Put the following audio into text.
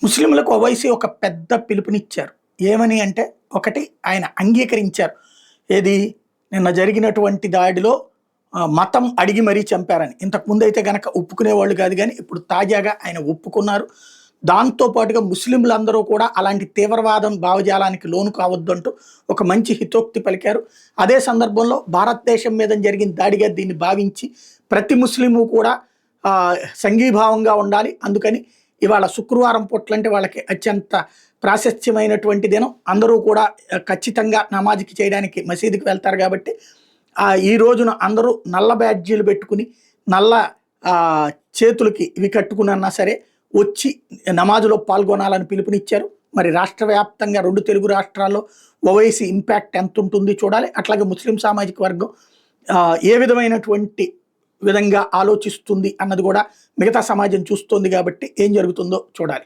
ముస్లింలకు ఓవైసీ ఒక పెద్ద పిలుపునిచ్చారు. ఏమని అంటే, ఒకటి ఆయన అంగీకరించారు. ఏది నిన్న జరిగినటువంటి దాడిలో మతం అడిగి మరీ చంపారని. ఇంతకుముందైతే గనక ఒప్పుకునేవాళ్ళు కాదు గానీ, ఇప్పుడు తాజాగా ఆయన ఒప్పుకున్నారు. దాంతో పాటుగా ముస్లింలందరూ కూడా అలాంటి తీవ్రవాదం భావజాలానికి లోను కావద్దంటూ ఒక మంచి హితోక్తి పలికారు. అదే సందర్భంలో భారతదేశం మీద జరిగిన దాడిగా దీన్ని భావించి ప్రతి ముస్లిము కూడా సంఘీభావంగా ఉండాలి. అందుకని ఇవాళ శుక్రవారం పూట్లంటే వాళ్ళకి అత్యంత ప్రాశస్త్యమైనటువంటి దినం. అందరూ కూడా ఖచ్చితంగా నమాజ్కి చేయడానికి మసీదుకి వెళ్తారు కాబట్టి ఈ రోజున అందరూ నల్ల బ్యాడ్జీలు పెట్టుకుని నల్ల చేతులకి ఇవి కట్టుకున్నా సరే వచ్చి నమాజులో పాల్గొనాలని పిలుపునిచ్చారు. మరి రాష్ట్ర వ్యాప్తంగా 2 తెలుగు రాష్ట్రాల్లో ఓవైసీ ఇంపాక్ట్ ఎంత ఉంటుంది చూడాలి. అట్లాగే ముస్లిం సామాజిక వర్గం ఏ విధమైనటువంటి విధంగా ఆలోచిస్తుంది అన్నది కూడా మిగతా సమాజం చూస్తోంది కాబట్టి ఏం జరుగుతుందో చూడాలి.